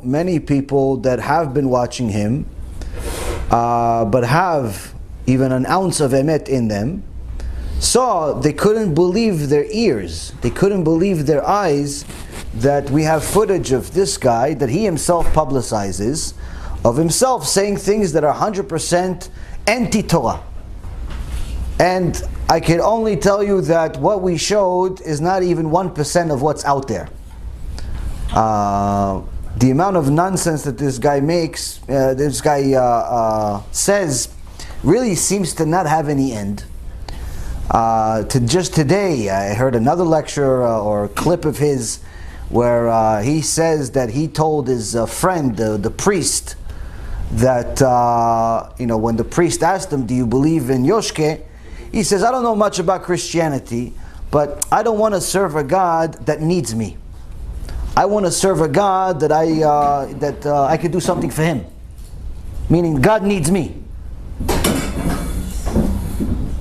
Many people that have been watching him, but have even an ounce of emet in them, saw they couldn't believe their ears, they couldn't believe their eyes, that we have footage of this guy that he himself publicizes, of himself saying things that are 100% anti-Torah. And I can only tell you that what we showed is not even 1% of what's out there. The amount of nonsense that this guy makes, says, really seems to not have any end. Just today, I heard another lecture or clip of his where he says that he told his friend, the priest, that when the priest asked him, "Do you believe in Yoshke?" He says, "I don't know much about Christianity, but I don't want to serve a God that needs me. I want to serve a God that I could do something for Him." Meaning, God needs me,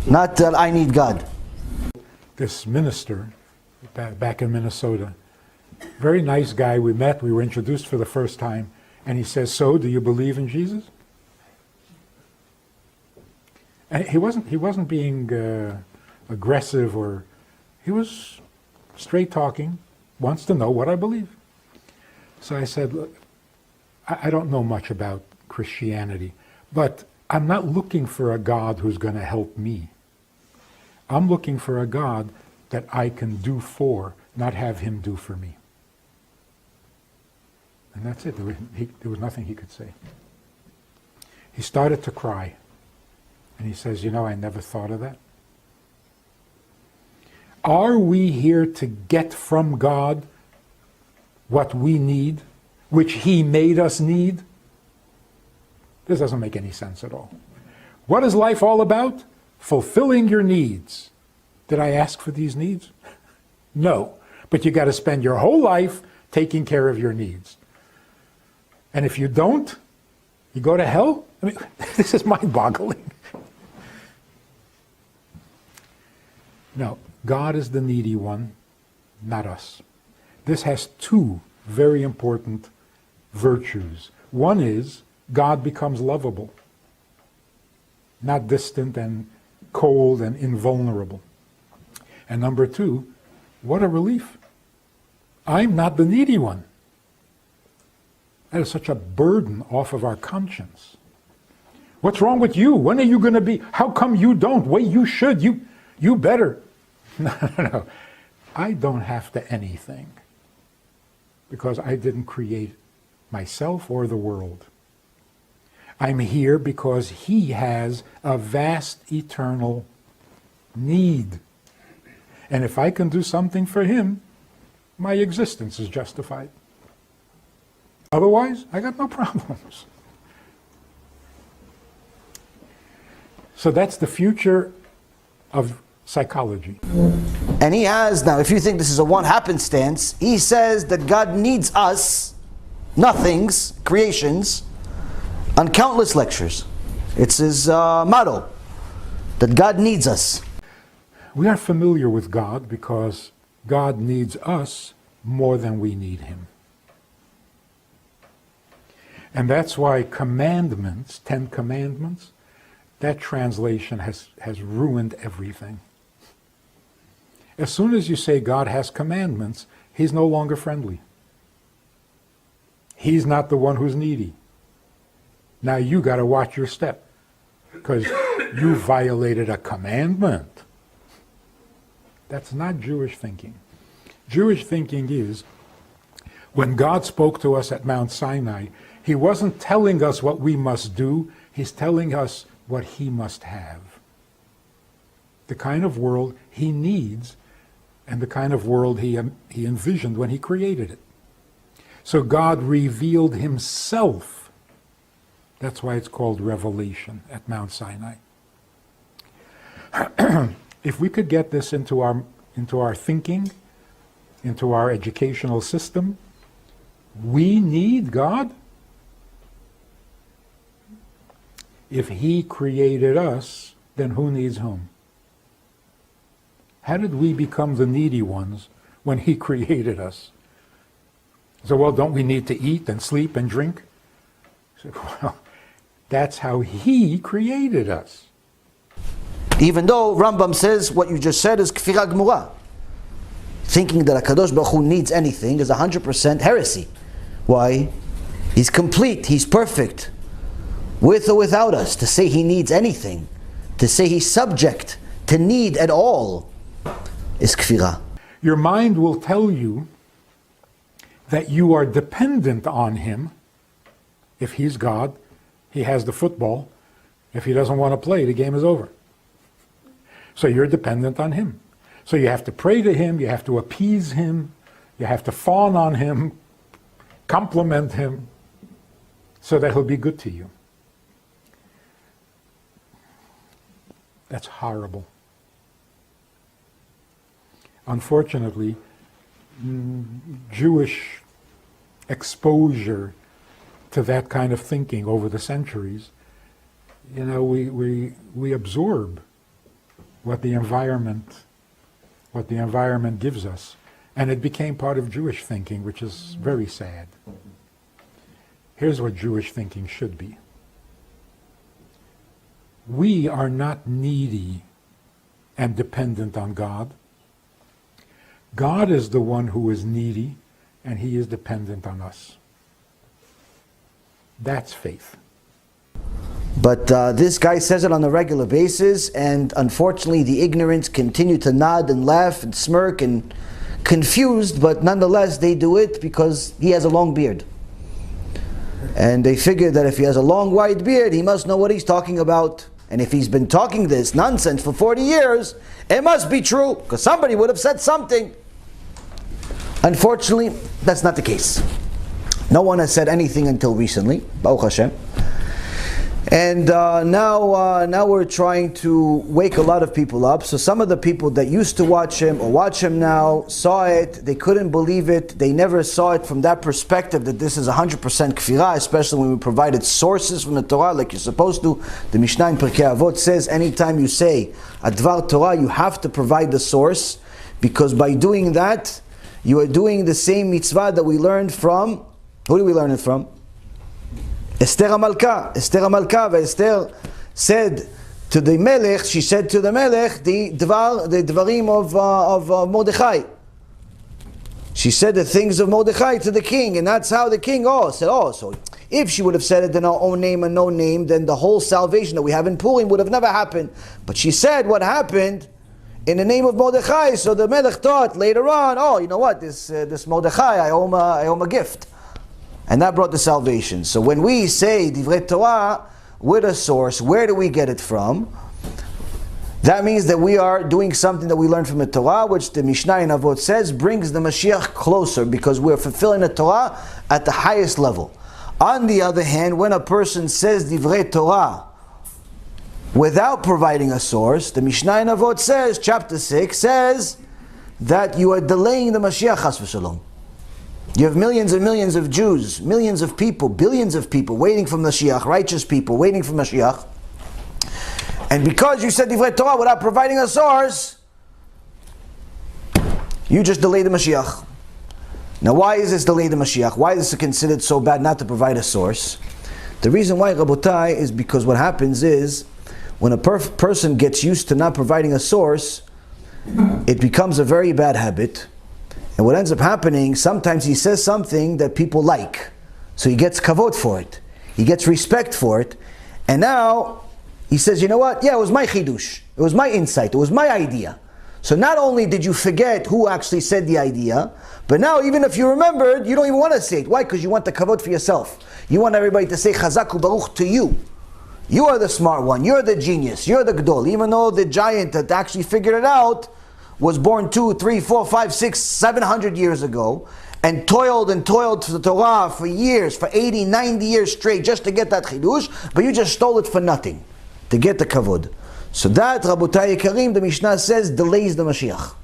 not that I need God. This minister back in Minnesota, very nice guy. We met. We were introduced for the first time, and he says, "So, do you believe in Jesus?" And he wasn't being aggressive, or he was straight talking. Wants to know what I believe. So I said, "Look, I don't know much about Christianity, but I'm not looking for a God who's going to help me. I'm looking for a God that I can do for, not have Him do for me." And that's it. There was nothing he could say. He started to cry. And he says, "I never thought of that." Are we here to get from God what we need, which He made us need? This doesn't make any sense at all. What is life all about? Fulfilling your needs. Did I ask for these needs? No. But you got to spend your whole life taking care of your needs. And if you don't, you go to hell? I mean, this is mind-boggling. No, God is the needy one, not us. This has two very important virtues. One is God becomes lovable, not distant and cold and invulnerable. And number two, what a relief. I'm not the needy one. That is such a burden off of our conscience. What's wrong with you? When are you going to be? How come you don't? Wait, you should. You better. No. I don't have to anything because I didn't create myself or the world. I'm here because He has a vast eternal need. And if I can do something for Him, my existence is justified. Otherwise, I got no problems. So that's the future of psychology. And he has, now if you think this is a one happenstance, he says that God needs us, nothings, creations, on countless lectures. It's his motto, that God needs us. We are familiar with God because God needs us more than we need Him. And that's why commandments, 10 commandments, that translation has ruined everything. As soon as you say God has commandments, He's no longer friendly. He's not the one who's needy. Now you got to watch your step because you violated a commandment. That's not Jewish thinking. Jewish thinking is, when God spoke to us at Mount Sinai, He wasn't telling us what we must do, He's telling us what He must have. The kind of world He needs and the kind of world he envisioned when He created it. So God revealed Himself. That's why it's called revelation at Mount Sinai. If we could get this into our thinking, into our educational system, we need God. If He created us, then who needs whom? How did we become the needy ones when He created us? So, well, don't we need to eat and sleep and drink? So, well, that's how he created us. Even though Rambam says what you just said is kfira gmura. Thinking that HaKadosh Baruch Hu needs anything is 100% heresy. Why? He's complete, he's perfect. With or without us. To say he needs anything, to say he's subject to need at all, is kfira. Your mind will tell you that you are dependent on him. If he's God, he has the football. If he doesn't want to play, the game is over. So you're dependent on him. So you have to pray to him, you have to appease him, you have to fawn on him, compliment him, so that he'll be good to you. That's horrible. Unfortunately, Jewish exposure to that kind of thinking over the centuries, we absorb what the environment gives us. And it became part of Jewish thinking, which is very sad. Here's what Jewish thinking should be. We are not needy and dependent on God. God is the one who is needy, and he is dependent on us. That's faith. But this guy says it on a regular basis, and unfortunately the ignorants continue to nod and laugh and smirk and confused, but nonetheless they do it because he has a long beard. And they figure that if he has a long white beard, he must know what he's talking about. And if he's been talking this nonsense for 40 years, it must be true, because somebody would have said something. Unfortunately, that's not the case. No one has said anything until recently, Baruch Hashem. And now we're trying to wake a lot of people up. So some of the people that used to watch him or watch him now saw it, they couldn't believe it, they never saw it from that perspective that this is 100% kfirah, especially when we provided sources from the Torah like you're supposed to. The Mishnah in Pirkei Avot says anytime you say Advar Torah, you have to provide the source, because by doing that, you are doing the same mitzvah that we learned from, who do we learn it from? Esther HaMalka. Esther HaMalka, Esther said to the Melech, she said to the Melech the dvarim of Mordechai. She said the things of Mordechai to the king, and that's how the king said, so if she would have said it in her own name and no name, then the whole salvation that we have in Purim would have never happened. But she said what happened in the name of Mordechai, so the Melech thought later on, you know what, this Mordechai, I owe him a gift. And that brought the salvation. So when we say Divrei Torah with a source, where do we get it from? That means that we are doing something that we learned from the Torah, which the Mishnah in Avot says brings the Mashiach closer, because we're fulfilling the Torah at the highest level. On the other hand, when a person says Divrei Torah without providing a source, the Mishnah in Avot says, chapter 6 says, that you are delaying the Mashiach chas v'shalom. You have millions and millions of Jews, millions of people, billions of people waiting for Mashiach, righteous people waiting for Mashiach. And because you said Divrei Torah without providing a source, you just delayed the Mashiach. Now why is this delayed the Mashiach? Why is this considered so bad not to provide a source? The reason why, Rabotai, is because what happens is, when a person gets used to not providing a source, it becomes a very bad habit. And what ends up happening, sometimes he says something that people like. So he gets kavod for it. He gets respect for it. And now, he says, you know what? Yeah, it was my chidush. It was my insight. It was my idea. So not only did you forget who actually said the idea, but now even if you remembered, you don't even want to say it. Why? Because you want the kavod for yourself. You want everybody to say chazak u'baruch to you. You are the smart one. You're the genius. You're the gdol. Even though the giant that actually figured it out was born 2, 3, 4, 5, 6, 700 years ago, and toiled for the Torah for years, for 80, 90 years straight, just to get that chidush, but you just stole it for nothing, to get the kavod. So that, Rabotai Yekarim, the Mishnah says, delays the Mashiach.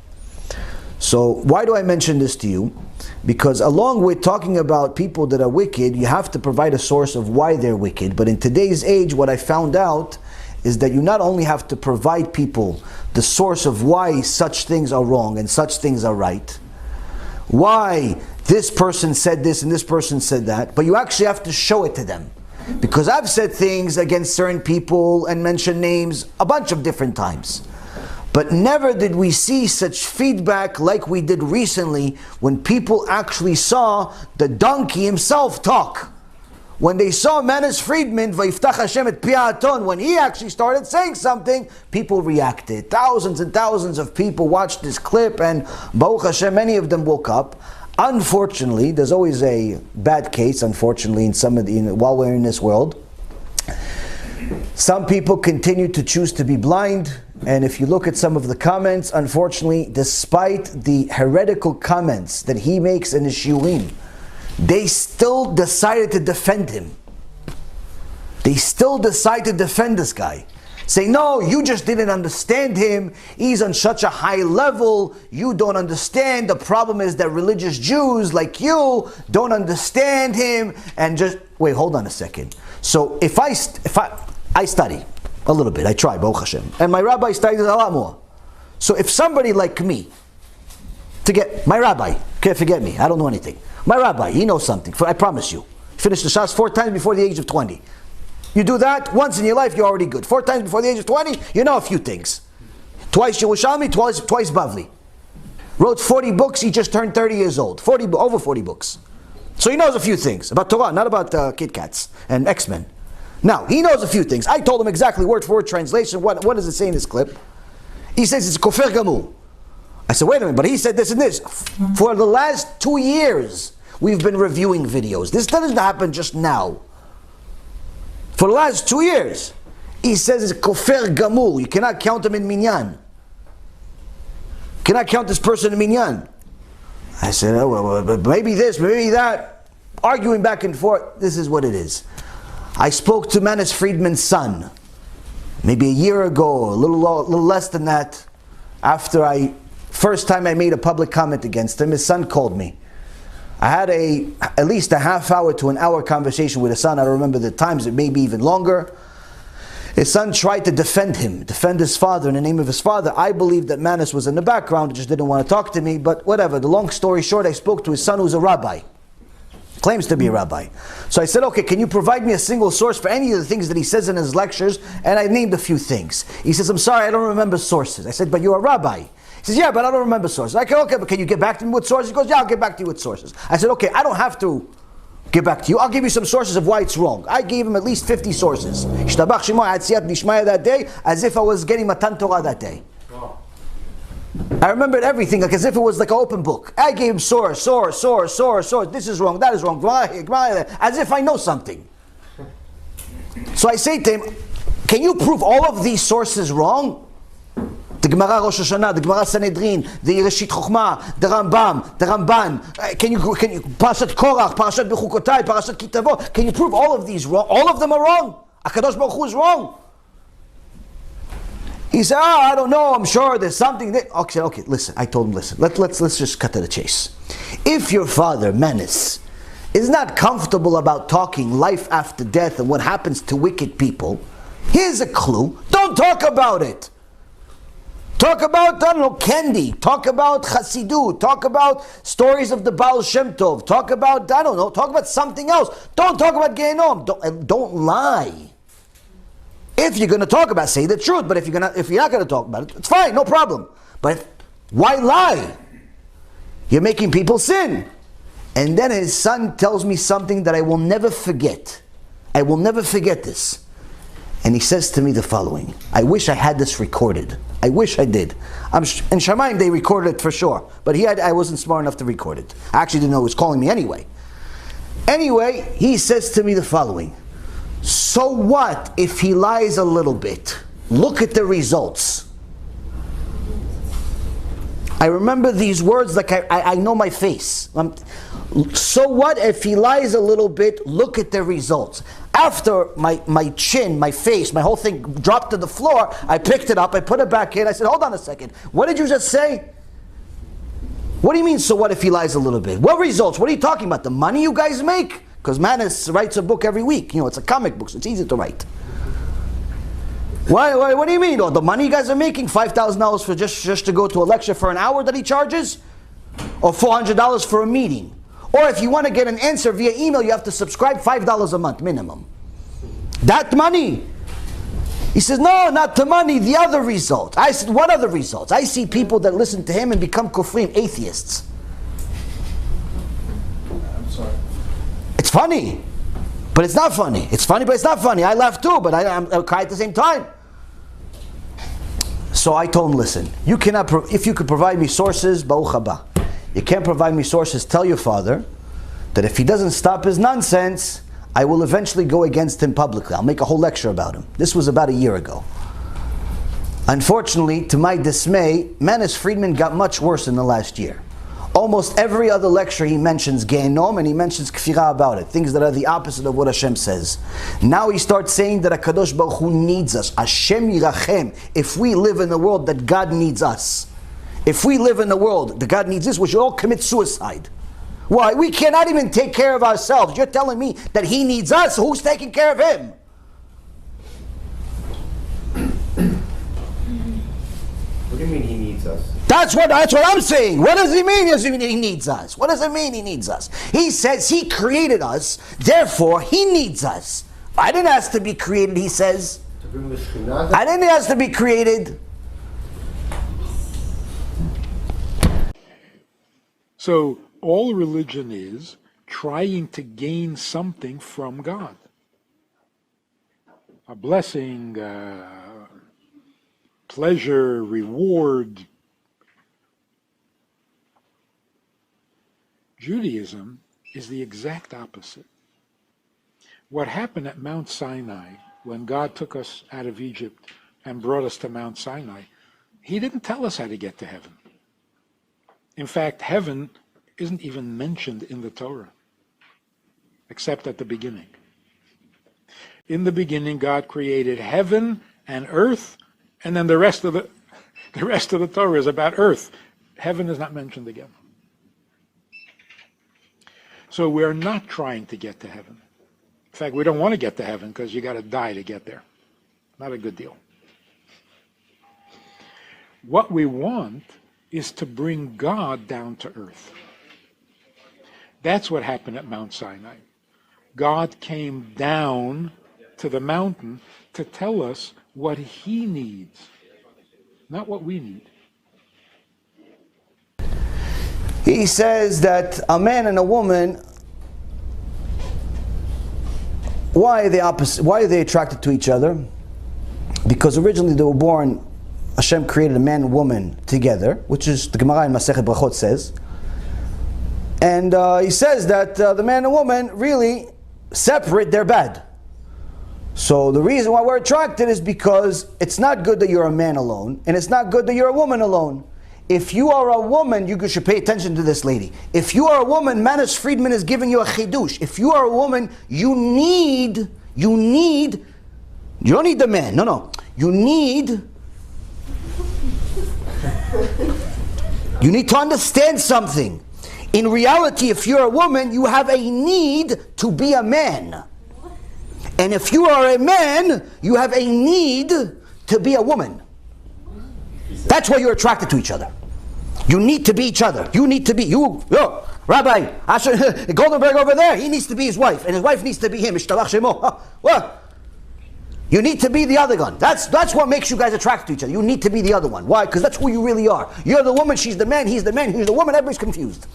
So why do I mention this to you? Because along with talking about people that are wicked, you have to provide a source of why they're wicked. But in today's age, what I found out is that you not only have to provide people the source of why such things are wrong and such things are right, why this person said this and this person said that, but you actually have to show it to them. Because I've said things against certain people and mentioned names a bunch of different times. But never did we see such feedback like we did recently when people actually saw the donkey himself talk. When they saw Manis Friedman, Vayiftach Hashem et Piaton, when he actually started saying something, people reacted. Thousands and thousands of people watched this clip, and Baruch Hashem, many of them woke up. Unfortunately, there's always a bad case, unfortunately, while we're in this world. Some people continue to choose to be blind, and if you look at some of the comments, unfortunately, despite the heretical comments that he makes in his shiurim, they still decided to defend him. They still decide to defend this guy. Say, no, you just didn't understand him. He's on such a high level. You don't understand. The problem is that religious Jews like you don't understand him. And just, wait, hold on a second. So if I study a little bit, I try, Baruch Hashem. And my rabbi studies a lot more. So if somebody like me, my rabbi, can't forget me, I don't know anything. My rabbi, he knows something, I promise you. Finish the Shas 4 times before the age of 20. You do that, once in your life, you're already good. 4 times before the age of 20, you know a few things. Twice Yerushalmi, twice Bavli. Wrote 40 books, he just turned 30 years old. Over 40 books. So he knows a few things about Torah, not about Kit Kats and X-Men. Now, he knows a few things. I told him exactly word for word translation. What does it say in this clip? He says it's kofer gamur. I said, wait a minute, but he said this and this. For the last 2 years, we've been reviewing videos. This doesn't happen just now. For the last 2 years, he says it's kofer gamur. You cannot count him in minyan. You cannot count this person in minyan. I said, oh, well, maybe this, maybe that. Arguing back and forth. This is what it is. I spoke to Manis Friedman's son, maybe a year ago, a little less than that, after first time I made a public comment against him. His son called me. I had at least a half hour to an hour conversation with his son. I don't remember the times, it may be even longer. His son tried to defend his father in the name of his father. I believe that Manis was in the background, just didn't want to talk to me, but whatever. The long story short, I spoke to his son who's a rabbi. Claims to be a rabbi. So I said, okay, can you provide me a single source for any of the things that he says in his lectures? And I named a few things. He says, I'm sorry, I don't remember sources. I said, but you're a rabbi. He says, yeah, but I don't remember sources. I said, okay, but can you get back to me with sources? He goes, yeah, I'll get back to you with sources. I said, okay, I don't have to get back to you. I'll give you some sources of why it's wrong. I gave him at least 50 sources. Ishtabach Shemo, I had siyat nishmaya that day, as if I was getting Matan Torah that day. I remembered everything like as if it was like an open book. I gave him source. This is wrong, that is wrong. As if I know something. So I say to him, can you prove all of these sources wrong? The Gemara Rosh Hashanah, the Gemara Sanhedrin, the Reshit Chochmah, the Rambam, the Ramban. Can you Parashat Korach, Parashat Bechukotai, Parashat Kitavot? Can you prove all of these wrong? All of them are wrong. HaKadosh Baruch Hu is wrong. He said, I don't know, I'm sure there's something that... Okay, listen, I told him, listen, let's just cut to the chase. If your father, מאניס, is not comfortable about talking life after death and what happens to wicked people, here's a clue, don't talk about it. Talk about, I don't know, candy, talk about Chasidut, talk about stories of the Baal Shem Tov, talk about, I don't know, talk about something else. Don't talk about Gehenom, don't lie. If you're going to talk about it, say the truth. But if you're not going to talk about it, it's fine, no problem. But why lie? You're making people sin. And then his son tells me something that I will never forget. I will never forget this. And he says to me the following. I wish I had this recorded. I wish I did. In Shamayim they recorded it for sure. But I wasn't smart enough to record it. I actually didn't know he was calling me anyway. Anyway, he says to me the following. So what if he lies a little bit? Look at the results. I remember these words like I know my face. So what if he lies a little bit? Look at the results. After my chin, my face, my whole thing dropped to the floor, I picked it up, I put it back in, I said, hold on a second. What did you just say? What do you mean, so what if he lies a little bit? What results? What are you talking about? The money you guys make? Because מאניס writes a book every week. You know, it's a comic book, so it's easy to write. What do you mean? Oh, the money you guys are making? $5,000 for just to go to a lecture for an hour that he charges? Or $400 for a meeting? Or if you want to get an answer via email, you have to subscribe $5 a month minimum. That money. He says, no, not the money, the other result. I said, what other results? I see people that listen to him and become kufrim, atheists. I'm sorry. It's funny, but it's not funny. It's funny, but it's not funny. I laugh too, but I cry at the same time. So I told him, listen, you cannot, if you could provide me sources, Baruch haba. You can't provide me sources, tell your father that if he doesn't stop his nonsense, I will eventually go against him publicly. I'll make a whole lecture about him. This was about a year ago. Unfortunately, to my dismay, Manis Friedman got much worse in the last year. Almost every other lecture he mentions Gehenom and he mentions Kfirah about it, things that are the opposite of what Hashem says. Now he starts saying that HaKadosh Baruch Hu needs us. Hashem yirachem. If we live in the world that God needs us, if we live in the world that God needs us, we should all commit suicide. Why? We cannot even take care of ourselves. You're telling me that He needs us. Who's taking care of Him? What do you mean He needs us? That's what I'm saying. What does He mean? He needs us. What does it mean He needs us? He says He created us, therefore He needs us. I didn't ask to be created, He says. To bring the Shekhinah? I didn't ask to be created. So all religion is trying to gain something from God. A blessing, pleasure, reward. Judaism is the exact opposite. What happened at Mount Sinai when God took us out of Egypt and brought us to Mount Sinai, He didn't tell us how to get to heaven. In fact, heaven isn't even mentioned in the Torah, except at the beginning. In the beginning, God created heaven and earth, and then the rest of the Torah is about earth. Heaven is not mentioned again. So we're not trying to get to heaven. In fact, we don't want to get to heaven because you got to die to get there. Not a good deal. What we want is to bring God down to earth. That's what happened at Mount Sinai. God came down to the mountain to tell us what He needs, not what we need. He says that a man and a woman, why are they opposite? Why are they attracted to each other? Because originally they were born, Hashem created a man and woman together, which is the Gemara in Masechet Brachot says. And he says that the man and woman really separate, they're bad. So the reason why we're attracted is because it's not good that you're a man alone, and it's not good that you're a woman alone. If you are a woman, you should pay attention to this lady. If you are a woman, Manis Friedman is giving you a chidush. If you are a woman, you don't need the man. No. You need to understand something. In reality, if you're a woman, you have a need to be a man. And if you are a man, you have a need to be a woman. That's why you're attracted to each other. You need to be each other. You need to be, Rabbi, Goldenberg over there, he needs to be his wife, and his wife needs to be him. What? You need to be the other one. That's what makes you guys attracted to each other. You need to be the other one. Why? Because that's who you really are. You're the woman, she's the man, he's the woman, everybody's confused.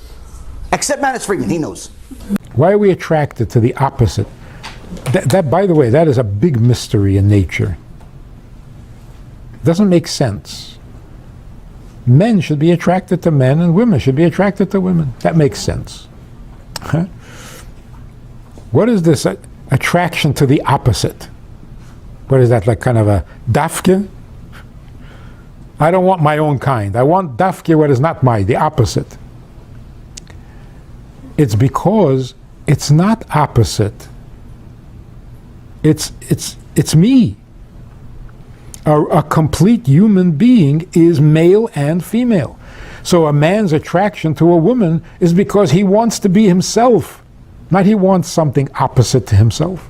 Except Manis Friedman, he knows. Why are we attracted to the opposite? That, by the way, that is a big mystery in nature. It doesn't make sense. Men should be attracted to men and women should be attracted to women. That makes sense. Huh? What is this attraction to the opposite? What is that, like kind of a dafke? I don't want my own kind. I want dafke what is not the opposite. It's because it's not opposite. It's me. A complete human being is male and female. So a man's attraction to a woman is because he wants to be himself, not he wants something opposite to himself.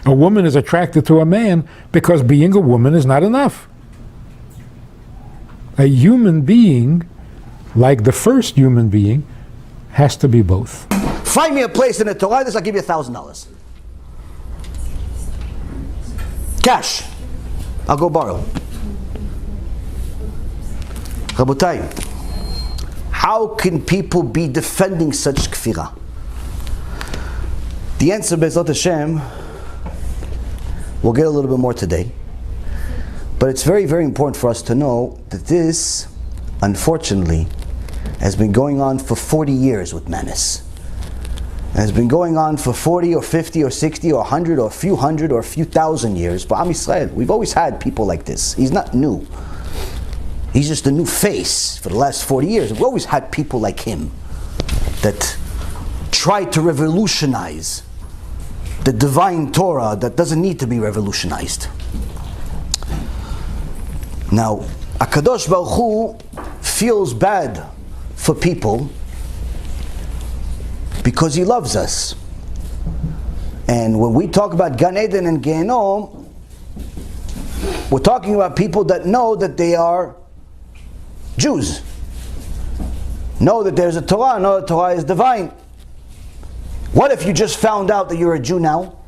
A woman is attracted to a man because being a woman is not enough. A human being like the first human being, has to be both. Find me a place in the Torah, this I'll give you $1,000. Cash. I'll go borrow. Rabotai, how can people be defending such kfira? The answer, Be'ezrat Hashem, we'll get a little bit more today. But it's very, very important for us to know that this, unfortunately, has been going on for 40 years with מאניס. It has been going on for 40 or 50 or 60 or 100 or a few hundred or a few thousand years. But Am Yisrael, we've always had people like this. He's not new. He's just a new face for the last 40 years. We've always had people like him that try to revolutionize the divine Torah that doesn't need to be revolutionized. Now, HaKadosh Baruch Hu feels bad for people because He loves us. And when we talk about Gan Eden and Gehenom, we're talking about people that know that they are Jews. Know that there's a Torah, know that Torah is divine. What if you just found out that you're a Jew now?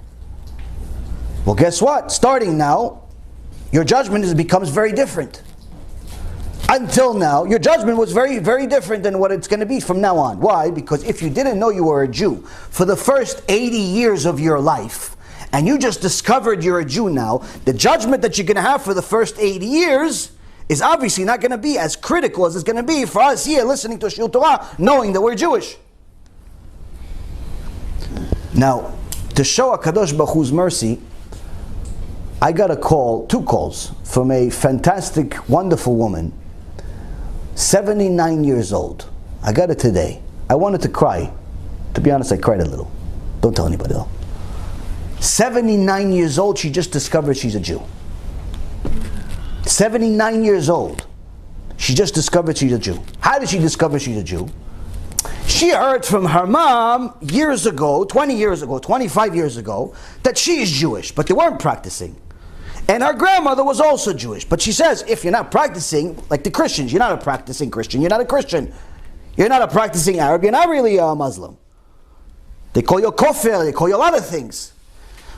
Well, guess what? Starting now, your judgment becomes very different. Until now, your judgment was very, very different than what it's going to be from now on. Why? Because if you didn't know you were a Jew for the first 80 years of your life, and you just discovered you're a Jew now, the judgment that you're going to have for the first 80 years is obviously not going to be as critical as it's going to be for us here listening to Shir Torah, knowing that we're Jewish. Now, to show HaKadosh Baruch Hu's mercy, I got a call, 2 calls, from a fantastic, wonderful woman, 79 years old. I got it today. I wanted to cry. To be honest, I cried a little. Don't tell anybody though. 79 years old, she just discovered she's a Jew. 79 years old. She just discovered she's a Jew. How did she discover she's a Jew? She heard from her mom years ago, 20 years ago, 25 years ago, that she is Jewish, but they weren't practicing. And her grandmother was also Jewish. But she says, if you're not practicing, like the Christians, you're not a practicing Christian, you're not a Christian. You're not a practicing Arab, you're not really a Muslim. They call you a kofir, they call you a lot of things.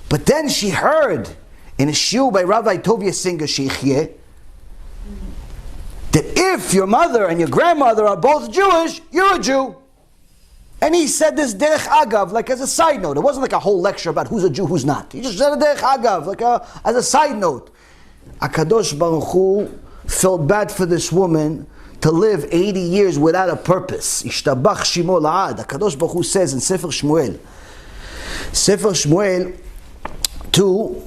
But then she heard in a shiur by Rabbi Tovia Singer Sheikhye that if your mother and your grandmother are both Jewish, you're a Jew. And he said this derech agav, like as a side note. It wasn't like a whole lecture about who's a Jew, who's not. He just said a derech agav, like as a side note. HaKadosh Baruch Hu felt bad for this woman to live 80 years without a purpose. Ishtabach shimo la'ad. HaKadosh Baruch Hu says in Sefer Shmuel 2,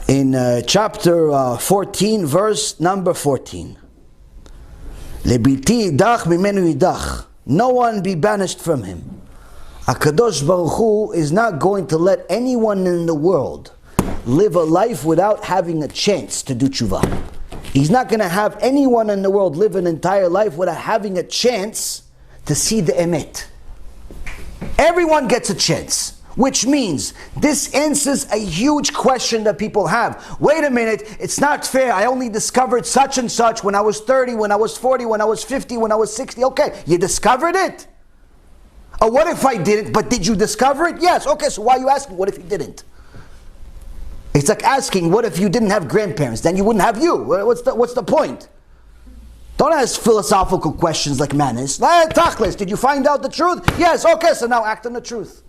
in chapter 14, verse number 14. Lebilti idach mimenu idach. No one be banished from him. HaKadosh Baruch Hu is not going to let anyone in the world live a life without having a chance to do tshuva. He's not going to have anyone in the world live an entire life without having a chance to see the emet. Everyone gets a chance. Which means, this answers a huge question that people have. Wait a minute, it's not fair. I only discovered such and such when I was 30, when I was 40, when I was 50, when I was 60. Okay, you discovered it? Or what if I didn't, but did you discover it? Yes, okay, so why are you asking, what if you didn't? It's like asking, what if you didn't have grandparents? Then you wouldn't have you. What's the point? Don't ask philosophical questions like מאניס. Tachlis, did you find out the truth? Yes, okay, so now act on the truth.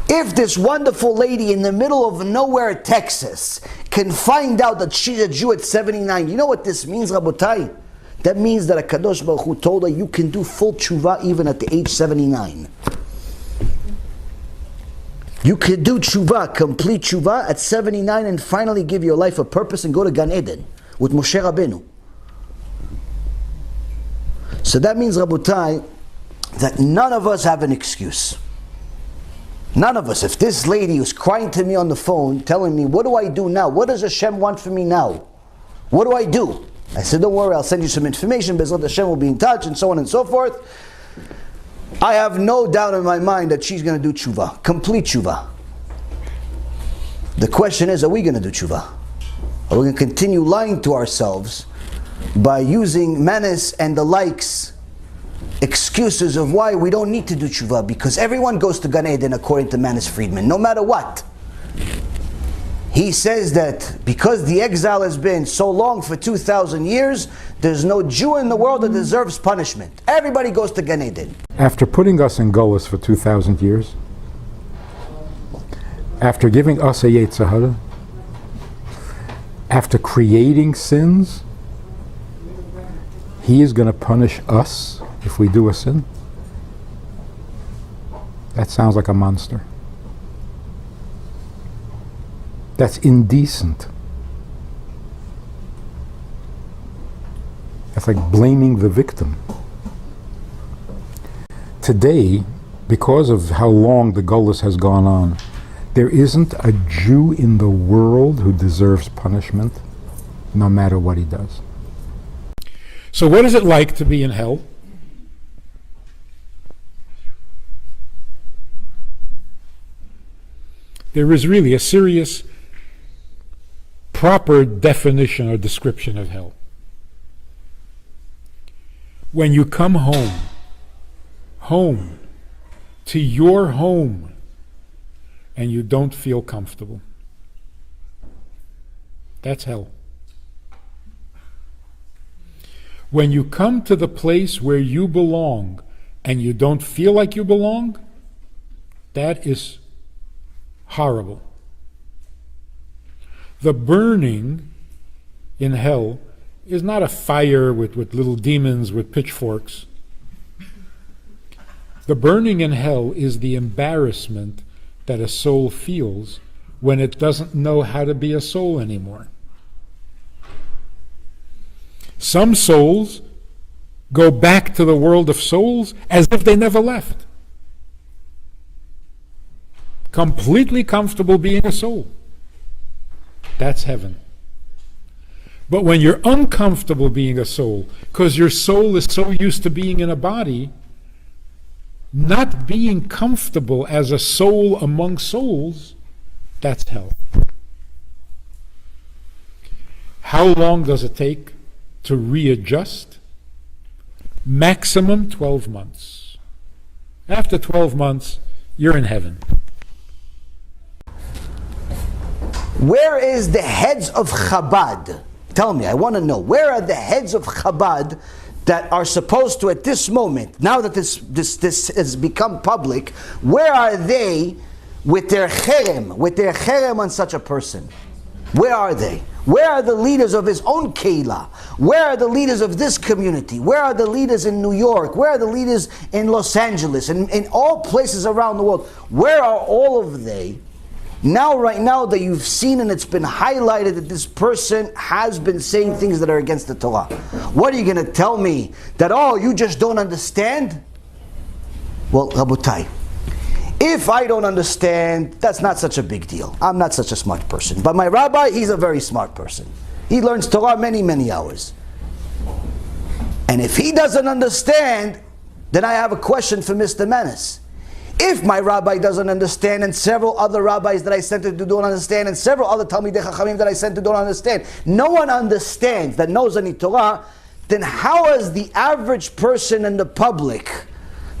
If this wonderful lady in the middle of nowhere, Texas, can find out that she's a Jew at 79, you know what this means, Rabotai? That means that HaKadosh Baruch Hu told her you can do full tshuva even at the age 79. You can do tshuva, complete tshuva at 79 and finally give your life a purpose and go to Gan Eden with Moshe Rabbeinu. So that means, Rabotai, that none of us have an excuse. None of us. If this lady was crying to me on the phone, telling me, what do I do now? What does Hashem want from me now? What do I do? I said, don't worry, I'll send you some information, Bezrat Hashem will be in touch, and so on and so forth. I have no doubt in my mind that she's going to do tshuva, complete tshuva. The question is, are we going to do tshuva? Are we going to continue lying to ourselves by using מאניס and the likes excuses of why we don't need to do Tשובה, because everyone goes to Gan Eden according to Máni's Friedman, no matter what. He says that because the exile has been so long for 2,000 years, there's no Jew in the world that deserves punishment. Everybody goes to Gan Eden. After putting us in Golos for 2,000 years, after giving us a Yetzer Hara, after creating sins, He is going to punish us if we do a sin? That sounds like a monster. That's indecent. That's like blaming the victim. Today, because of how long the Golos has gone on, there isn't a Jew in the world who deserves punishment, no matter what he does. So what is it like to be in hell? There is really a serious, proper definition or description of hell. When you come home, to your home, and you don't feel comfortable. That's hell. When you come to the place where you belong and you don't feel like you belong, that is horrible. The burning in hell is not a fire with little demons with pitchforks. The burning in hell is the embarrassment that a soul feels when it doesn't know how to be a soul anymore. Some souls go back to the world of souls as if they never left. Completely comfortable being a soul. That's heaven. But when you're uncomfortable being a soul, because your soul is so used to being in a body, not being comfortable as a soul among souls, that's hell. How long does it take to readjust? Maximum 12 months. After 12 months, you're in heaven. Where is the heads of Chabad? Tell me, I want to know. Where are the heads of Chabad that are supposed to, at this moment, now that this has become public, where are they with their cherem on such a person? Where are they? Where are the leaders of his own Keilah? Where are the leaders of this community? Where are the leaders in New York? Where are the leaders in Los Angeles? And in all places around the world? Where are all of they? Now, right now that you've seen and it's been highlighted that this person has been saying things that are against the Torah. What are you going to tell me? That, oh, you just don't understand? Well, Rabotai, if I don't understand, that's not such a big deal. I'm not such a smart person. But my rabbi, he's a very smart person. He learns Torah many, many hours. And if he doesn't understand, then I have a question for Mr. Menace. If my rabbi doesn't understand, and several other rabbis that I sent to don't understand, and several other Talmidei Chachamim that I sent to don't understand, no one understands that knows any Torah, then how is the average person in the public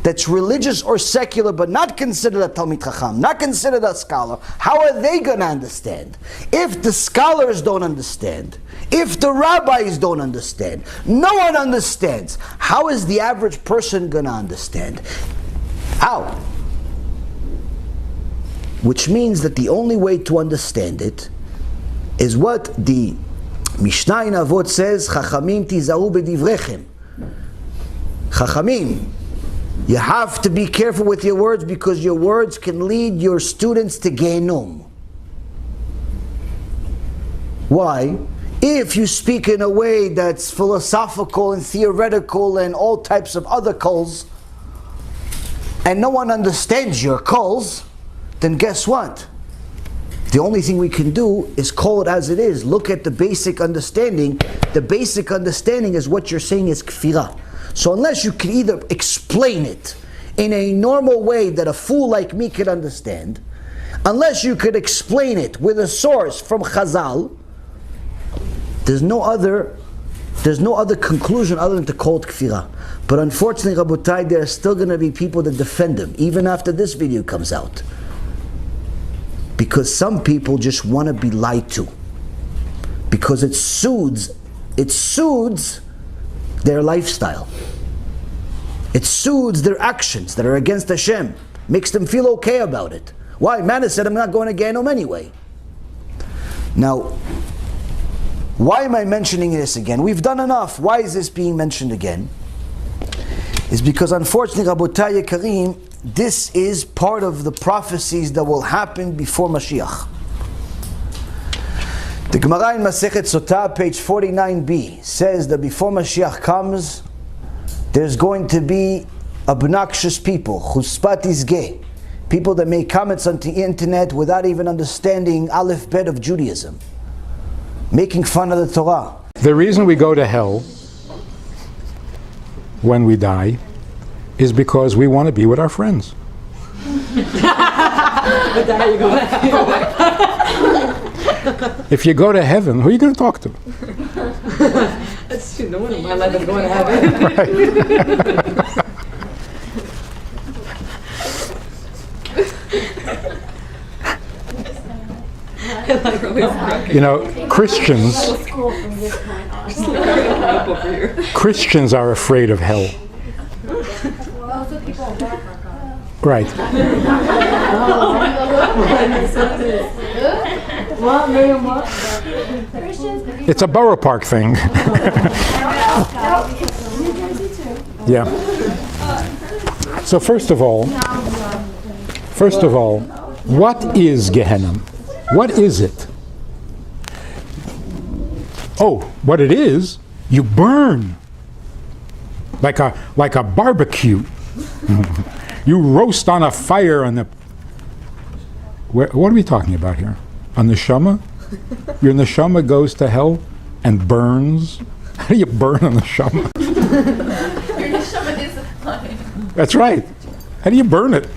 that's religious or secular but not considered a Talmid Chacham, not considered a scholar, how are they going to understand? If the scholars don't understand, if the rabbis don't understand, no one understands, how is the average person going to understand? How? Which means that the only way to understand it is what the Mishnah in Avot says, Chachamim tizahu bedivrechem. Chachamim, you have to be careful with your words because your words can lead your students to Gehenom. Why? If you speak in a way that's philosophical and theoretical and all types of other calls, and no one understands your calls, then guess what? The only thing we can do is call it as it is. Look at the basic understanding. The basic understanding is what you're saying is kfirah. So unless you can either explain it in a normal way that a fool like me could understand, unless you could explain it with a source from Chazal, there's no other There's no other conclusion other than to call it kfirah. But unfortunately, Rabotai, there are still going to be people that defend him, even after this video comes out. Because some people just want to be lied to. Because it soothes their lifestyle. It soothes their actions that are against Hashem. Makes them feel okay about it. Why? Maaniss said, I'm not going to Gehenom anyway. Now, why am I mentioning this again? We've done enough. Why is this being mentioned again? It's because unfortunately, Rabotai Yekarim, this is part of the prophecies that will happen before Mashiach. The Gemara in Masechet Sotah, page 49b, says that before Mashiach comes, there's going to be obnoxious people, chuspat izgeh, people that make comments on the internet without even understanding Aleph Bet of Judaism, making fun of the Torah. The reason we go to hell when we die is because we want to be with our friends. If you go to heaven, who are you going to talk to? That's true. No one in my life is going to heaven. You know, Christians are afraid of hell. Right. It's a Borough Park thing. Yeah. So first of all, what is Gehenna? What is it? Oh, what it is, you burn like a barbecue. You roast on a fire on the... What are we talking about here? On the neshama? Your neshama goes to hell and burns? How do you burn on the neshama? Your neshama is fine. That's right. How do you burn it?